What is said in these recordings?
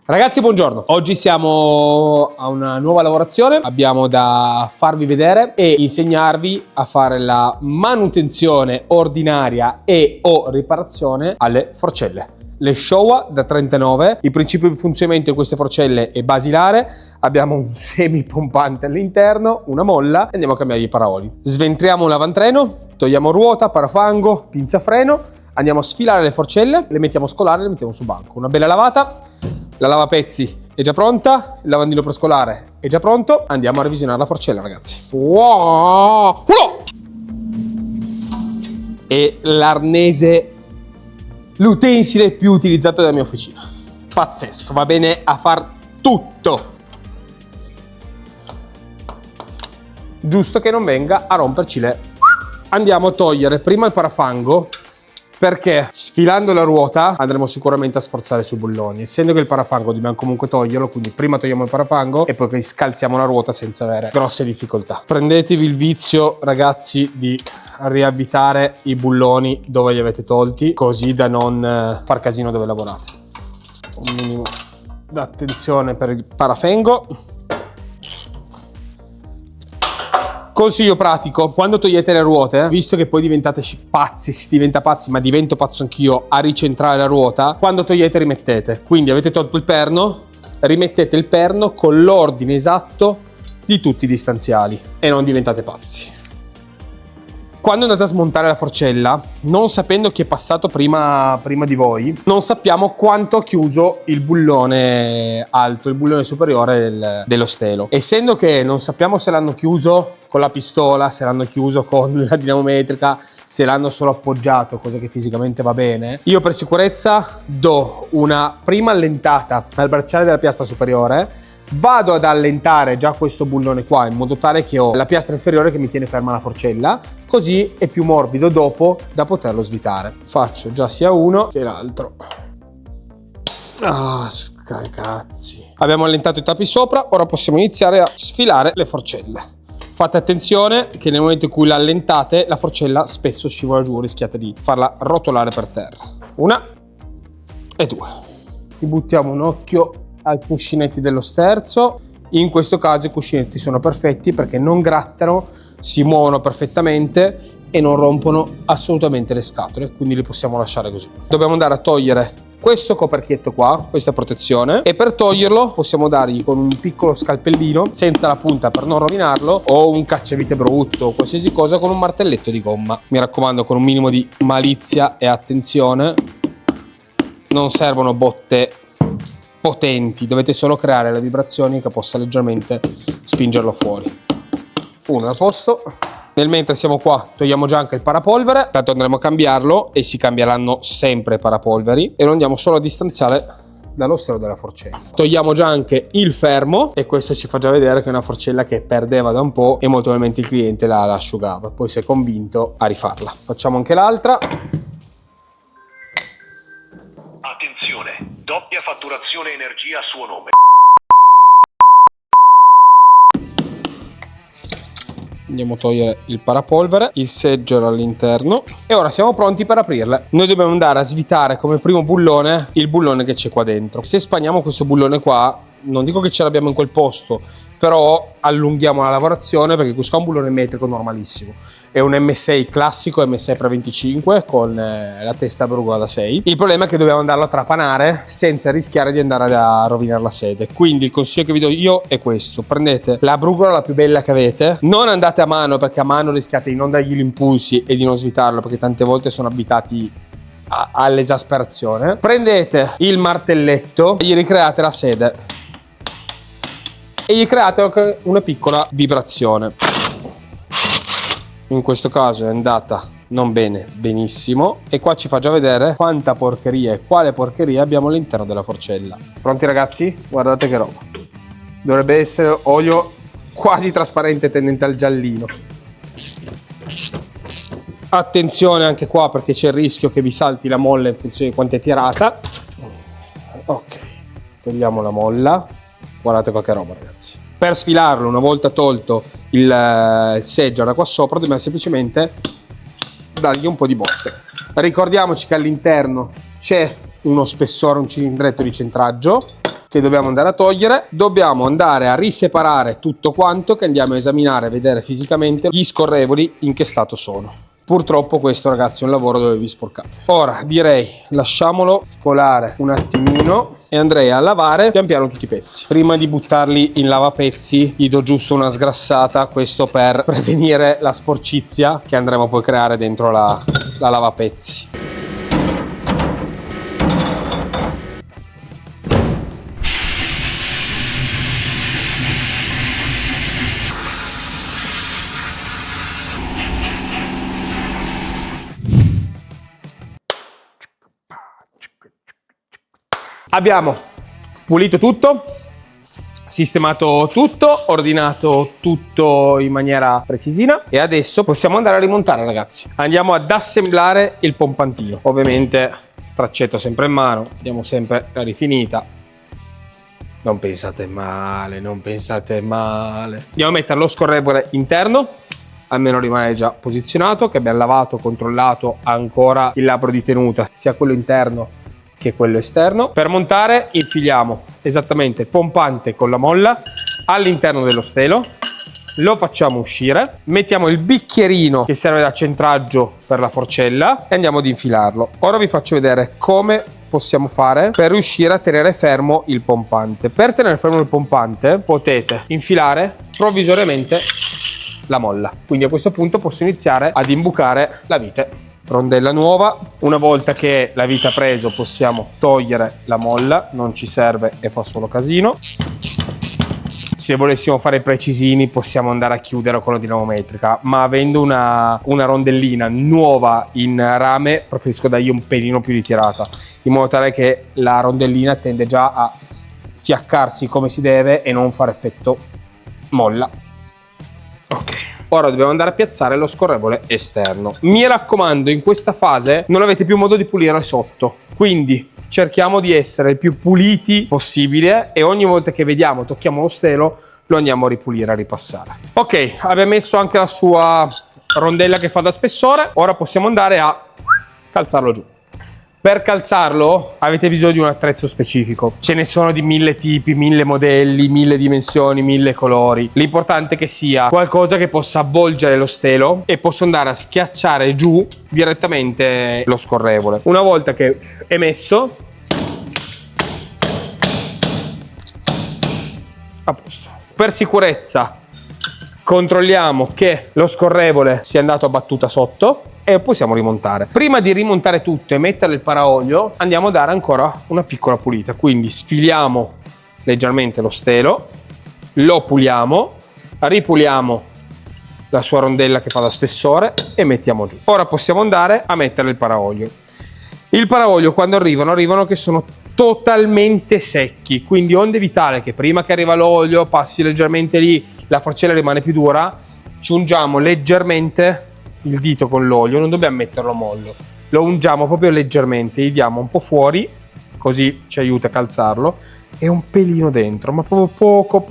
Ragazzi, buongiorno. Oggi siamo a una nuova lavorazione. Abbiamo da farvi vedere e insegnarvi a fare la manutenzione ordinaria e o riparazione alle forcelle. Le Showa da 39. Il principio di funzionamento di queste forcelle è basilare. Abbiamo un semi pompante all'interno, una molla e andiamo a cambiare i paraoli. Sventriamo un lavantreno, togliamo ruota, parafango, pinza freno, andiamo a sfilare le forcelle, le mettiamo a scolare e le mettiamo su banco. Una bella lavata. La lavapezzi è già pronta, il lavandino per scolare è già pronto. Andiamo a revisionare la forcella, ragazzi. Wow! E l'arnese, l'utensile più utilizzato della mia officina. Pazzesco, va bene a far tutto. Giusto che non venga a romperci le... Andiamo a togliere prima il parafango, perché sfilando la ruota andremo sicuramente a sforzare sui bulloni. Essendo che il parafango dobbiamo comunque toglierlo, quindi prima togliamo il parafango e poi scalziamo la ruota senza avere grosse difficoltà. Prendetevi il vizio, ragazzi, di riavvitare i bulloni dove li avete tolti, così da non far casino dove lavorate. Un minimo d'attenzione per il parafango. Consiglio pratico: quando togliete le ruote, visto che poi diventate pazzi, si diventa pazzi, ma divento pazzo anch'io a ricentrare la ruota, quando togliete rimettete. Quindi avete tolto il perno, rimettete il perno con l'ordine esatto di tutti i distanziali e non diventate pazzi. Quando andate a smontare la forcella, non sapendo chi è passato prima di voi, non sappiamo quanto ha chiuso il bullone alto, il bullone superiore dello stelo. Essendo che non sappiamo se l'hanno chiuso con la pistola, se l'hanno chiuso con la dinamometrica, se l'hanno solo appoggiato, cosa che fisicamente va bene, io per sicurezza do una prima allentata al bracciale della piastra superiore. Vado ad allentare già questo bullone qua in modo tale che ho la piastra inferiore che mi tiene ferma la forcella, così è più morbido dopo da poterlo svitare. Faccio già sia uno che l'altro. Ah, cazzi. Abbiamo allentato i tappi sopra, ora possiamo iniziare a sfilare le forcelle. Fate attenzione che nel momento in cui la allentate la forcella spesso scivola giù, rischiate di farla rotolare per terra. Una e due. Ti buttiamo un occhio ai cuscinetti dello sterzo. In questo caso i cuscinetti sono perfetti perché non grattano, si muovono perfettamente e non rompono assolutamente le scatole, quindi li possiamo lasciare così. Dobbiamo andare a togliere questo coperchietto qua, questa protezione, e per toglierlo possiamo dargli con un piccolo scalpellino senza la punta per non rovinarlo, o un cacciavite brutto o qualsiasi cosa con un martelletto di gomma. Mi raccomando, con un minimo di malizia e attenzione. Non servono botte potenti, dovete solo creare le vibrazioni che possa leggermente spingerlo fuori. Uno è a posto. Nel mentre siamo qua, togliamo già anche il parapolvere, tanto andremo a cambiarlo e si cambieranno sempre i parapolveri e lo andiamo solo a distanziare dallo stelo della forcella. Togliamo già anche il fermo e questo ci fa già vedere che è una forcella che perdeva da un po' e molto probabilmente il cliente la asciugava, poi si è convinto a rifarla. Facciamo anche l'altra. Attenzione, doppia fatturazione energia a suo nome. Andiamo a togliere il parapolvere, il seggero all'interno e ora siamo pronti per aprirle. Noi dobbiamo andare a svitare come primo bullone il bullone che c'è qua dentro. Se spagniamo questo bullone qua, non dico che ce l'abbiamo in quel posto, però allunghiamo la lavorazione perché questo è un bullone metrico normalissimo. È un M6 classico, M6 per 25 con la testa brugola da 6. Il problema è che dobbiamo andarlo a trapanare senza rischiare di andare a rovinare la sede. Quindi il consiglio che vi do io è questo: prendete la brugola la più bella che avete, non andate a mano perché a mano rischiate di non dargli gli impulsi e di non svitarlo perché tante volte sono abitati all'esasperazione. Prendete il martelletto e gli ricreate la sede e gli create anche una piccola vibrazione. In questo caso è andata non bene, benissimo, e qua ci fa già vedere quanta porcheria e quale porcheria abbiamo all'interno della forcella. Pronti ragazzi? Guardate che roba. Dovrebbe essere olio quasi trasparente tendente al giallino. Attenzione anche qua perché c'è il rischio che vi salti la molla in funzione di quanto è tirata. Ok, togliamo la molla. Guardate qua che roba, ragazzi. Per sfilarlo, una volta tolto il seggio da qua sopra, dobbiamo semplicemente dargli un po' di botte. Ricordiamoci che all'interno c'è uno spessore, un cilindretto di centraggio che dobbiamo andare a togliere, dobbiamo andare a riseparare tutto quanto, che andiamo a esaminare e vedere fisicamente gli scorrevoli in che stato sono. Purtroppo questo, ragazzi, è un lavoro dove vi sporcate. Ora direi lasciamolo scolare un attimino e andrei a lavare pian piano tutti i pezzi. Prima di buttarli in lavapezzi gli do giusto una sgrassata, questo per prevenire la sporcizia che andremo poi a creare dentro la lavapezzi. Abbiamo pulito tutto, sistemato tutto, ordinato tutto in maniera precisina e adesso possiamo andare a rimontare, ragazzi. Andiamo ad assemblare il pompantino. Ovviamente straccetto sempre in mano, diamo sempre la rifinita. Non pensate male, non pensate male. Andiamo a mettere lo scorrevole interno, almeno rimane già posizionato, che abbiamo lavato, controllato ancora il labbro di tenuta, sia quello interno che quello esterno. Per montare infiliamo esattamente il pompante con la molla all'interno dello stelo, lo facciamo uscire, mettiamo il bicchierino che serve da centraggio per la forcella e andiamo ad infilarlo. Ora vi faccio vedere come possiamo fare per riuscire a tenere fermo il pompante. Per tenere fermo il pompante potete infilare provvisoriamente la molla, quindi a questo punto posso iniziare ad imbucare la vite. Rondella nuova, una volta che la vite ha preso possiamo togliere la molla, non ci serve e fa solo casino. Se volessimo fare precisini possiamo andare a chiudere con la dinamometrica, ma avendo una rondellina nuova in rame preferisco dargli un pelino più ritirata, in modo tale che la rondellina tende già a fiaccarsi come si deve e non fare effetto molla. Ok. Ora dobbiamo andare a piazzare lo scorrevole esterno. Mi raccomando, in questa fase non avete più modo di pulire sotto, quindi cerchiamo di essere il più puliti possibile e ogni volta che vediamo, tocchiamo lo stelo, lo andiamo a ripulire, a ripassare. Ok, abbiamo messo anche la sua rondella che fa da spessore, ora possiamo andare a calzarlo giù. Per calzarlo avete bisogno di un attrezzo specifico. Ce ne sono di 1000 tipi, 1000 modelli, 1000 dimensioni, 1000 colori. L'importante è che sia qualcosa che possa avvolgere lo stelo e posso andare a schiacciare giù direttamente lo scorrevole. Una volta che è messo, a posto. Per sicurezza controlliamo che lo scorrevole sia andato a battuta sotto e possiamo rimontare. Prima di rimontare tutto e mettere il paraolio andiamo a dare ancora una piccola pulita, quindi sfiliamo leggermente lo stelo, lo puliamo, ripuliamo la sua rondella che fa da spessore e mettiamo giù. Ora possiamo andare a mettere il paraolio. Il paraolio quando arrivano che sono totalmente secchi, quindi onde evitare che prima che arriva l'olio passi leggermente lì, la forcella rimane più dura, ci ungiamo leggermente il dito con l'olio, non dobbiamo metterlo a mollo, lo ungiamo proprio leggermente, gli diamo un po' fuori, così ci aiuta a calzarlo, e un pelino dentro, ma proprio poco.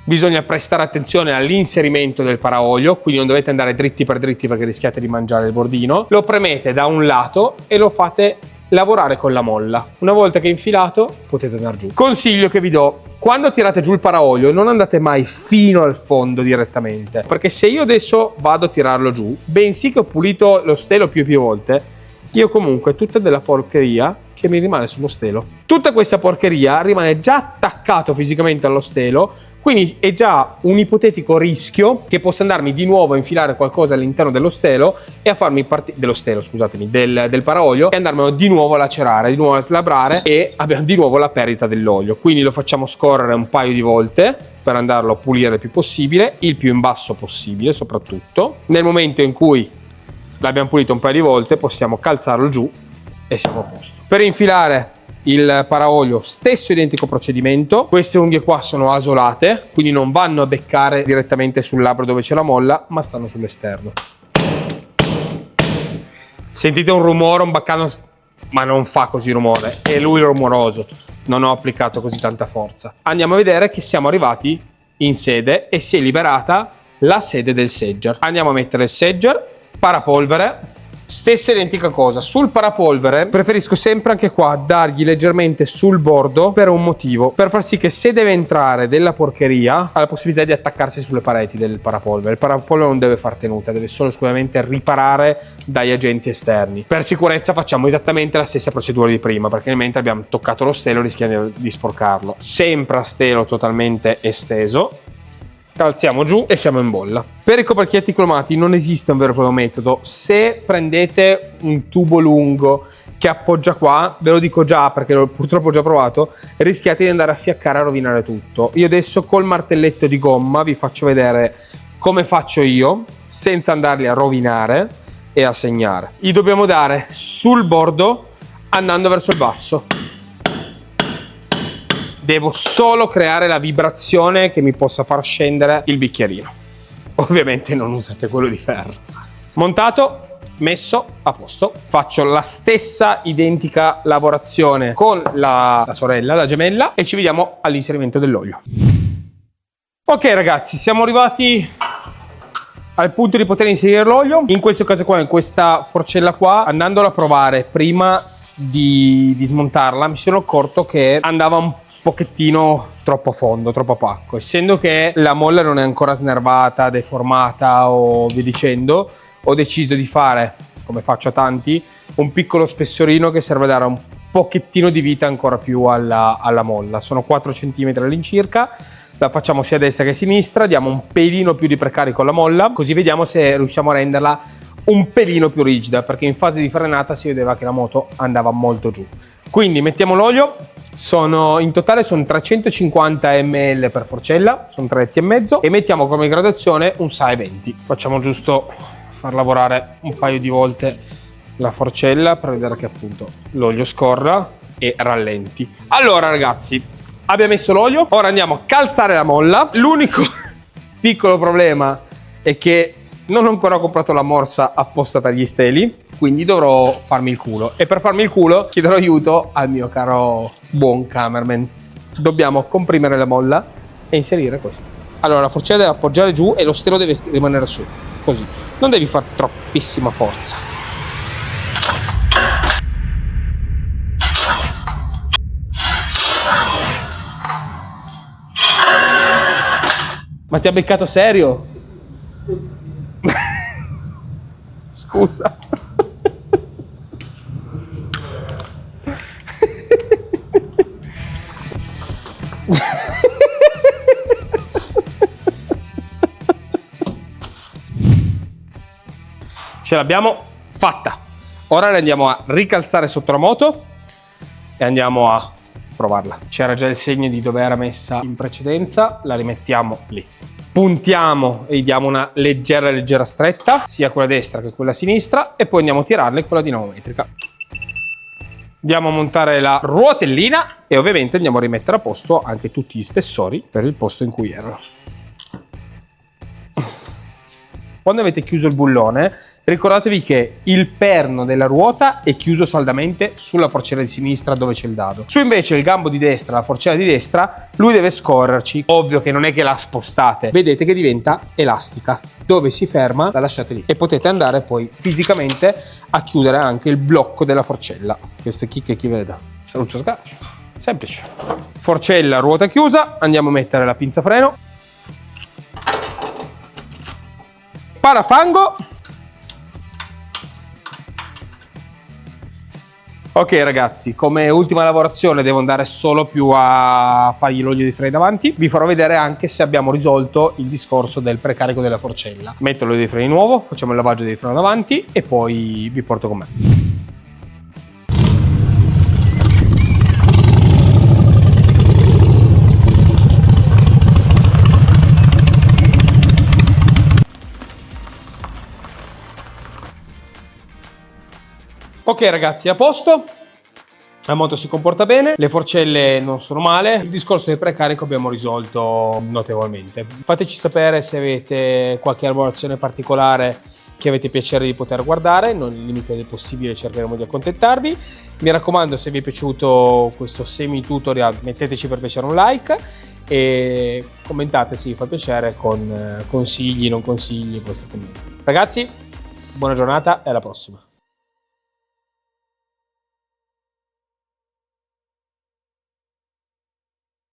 Bisogna prestare attenzione all'inserimento del paraolio, quindi non dovete andare dritti per dritti perché rischiate di mangiare il bordino. Lo premete da un lato e lo fate lavorare con la molla. Una volta che è infilato potete andare giù. Consiglio che vi do: quando tirate giù il paraolio non andate mai fino al fondo direttamente, perché se io adesso vado a tirarlo giù, bensì che ho pulito lo stelo più e più volte, io comunque tutta della porcheria che mi rimane sullo stelo. Tutta questa porcheria rimane già attaccato fisicamente allo stelo, quindi è già un ipotetico rischio che possa andarmi di nuovo a infilare qualcosa all'interno dello stelo e a farmi del paraolio, e andarmelo di nuovo a lacerare, di nuovo a slabrare, e abbiamo di nuovo la perdita dell'olio. Quindi lo facciamo scorrere un paio di volte per andarlo a pulire il più possibile, il più in basso possibile soprattutto. Nel momento in cui l'abbiamo pulito un paio di volte possiamo calzarlo giù e siamo a posto. Per infilare il paraolio, stesso identico procedimento. Queste unghie qua sono asolate, quindi non vanno a beccare direttamente sul labbro dove c'è la molla, ma stanno sull'esterno. Sentite un rumore, un baccano, ma non fa così rumore, è lui il rumoroso, non ho applicato così tanta forza. Andiamo a vedere che siamo arrivati in sede e si è liberata la sede del segger. Andiamo a mettere il segger, parapolvere, Stessa identica cosa. Sul parapolvere preferisco sempre anche qua dargli leggermente sul bordo per un motivo, per far sì che se deve entrare della porcheria ha la possibilità di attaccarsi sulle pareti del parapolvere. Il parapolvere non deve far tenuta, deve solo esclusivamente riparare dagli agenti esterni. Per sicurezza facciamo esattamente la stessa procedura di prima, perché mentre abbiamo toccato lo stelo rischiamo di sporcarlo. Sempre a stelo totalmente esteso, calziamo giù e siamo in bolla. Per i coperchietti cromati non esiste un vero e proprio metodo. Se prendete un tubo lungo che appoggia qua, ve lo dico già perché purtroppo ho già provato, rischiate di andare a fiaccare e a rovinare tutto. Io adesso col martelletto di gomma vi faccio vedere come faccio io senza andarli a rovinare e a segnare. Gli dobbiamo dare sul bordo andando verso il basso. Devo solo creare la vibrazione che mi possa far scendere il bicchierino. Ovviamente non usate quello di ferro. Montato, messo, a posto. Faccio la stessa identica lavorazione con la sorella, la gemella, e ci vediamo all'inserimento dell'olio. Ok ragazzi, siamo arrivati al punto di poter inserire l'olio. In questo caso qua, in questa forcella qua, andandola a provare prima di smontarla, mi sono accorto che andava un pochettino troppo a fondo, troppo a pacco. Essendo che la molla non è ancora snervata, deformata o via dicendo, ho deciso di fare, come faccio a tanti, un piccolo spessorino che serve a dare un pochettino di vita ancora più alla molla. Sono 4 cm all'incirca. La facciamo sia a destra che a sinistra, diamo un pelino più di precarico alla molla, così vediamo se riusciamo a renderla un pelino più rigida, perché in fase di frenata si vedeva che la moto andava molto giù. Quindi mettiamo l'olio. In totale sono 350 ml per forcella, sono 3,5 e mettiamo come gradazione un 6,20. Facciamo giusto far lavorare un paio di volte la forcella per vedere che appunto l'olio scorra e rallenti. Allora ragazzi, abbiamo messo l'olio, ora andiamo a calzare la molla. L'unico piccolo problema è che non ho ancora comprato la morsa apposta per gli steli, quindi dovrò farmi il culo. E per farmi il culo chiederò aiuto al mio caro buon cameraman. Dobbiamo comprimere la molla e inserire questo. Allora la forcella deve appoggiare giù e lo stelo deve rimanere su, così. Non devi fare troppissima forza. Ma ti ha beccato serio? Scusa. Ce l'abbiamo fatta. Ora la andiamo a ricalzare sotto la moto e andiamo a provarla. C'era già il segno di dove era messa in precedenza, la rimettiamo lì. Puntiamo e gli diamo una leggera stretta, sia quella destra che quella sinistra, e poi andiamo a tirarle con la dinamometrica. Andiamo a montare la ruotellina e ovviamente andiamo a rimettere a posto anche tutti gli spessori per il posto in cui erano. Quando avete chiuso il bullone, ricordatevi che il perno della ruota è chiuso saldamente sulla forcella di sinistra dove c'è il dado. Su invece il gambo di destra, la forcella di destra, lui deve scorrerci. Ovvio che non è che la spostate, vedete che diventa elastica. Dove si ferma la lasciate lì e potete andare poi fisicamente a chiudere anche il blocco della forcella. Queste chicche chi ve le dà? Saluto sgancio. Semplice. Forcella, ruota chiusa, andiamo a mettere la pinza freno. Parafango. Ok ragazzi, come ultima lavorazione devo andare solo più a fargli l'olio di freni davanti. Vi farò vedere anche se abbiamo risolto il discorso del precarico della forcella. Metto l'olio di freni nuovo, facciamo il lavaggio di freno davanti e poi vi porto con me. Ok ragazzi, a posto, la moto si comporta bene, le forcelle non sono male, il discorso del precarico abbiamo risolto notevolmente. Fateci sapere se avete qualche lavorazione particolare che avete piacere di poter guardare, non nel limite del possibile cercheremo di accontentarvi. Mi raccomando, se vi è piaciuto questo semi tutorial metteteci per piacere un like e commentate se vi fa piacere con consigli, non consigli, i vostri commenti. Ragazzi, buona giornata e alla prossima.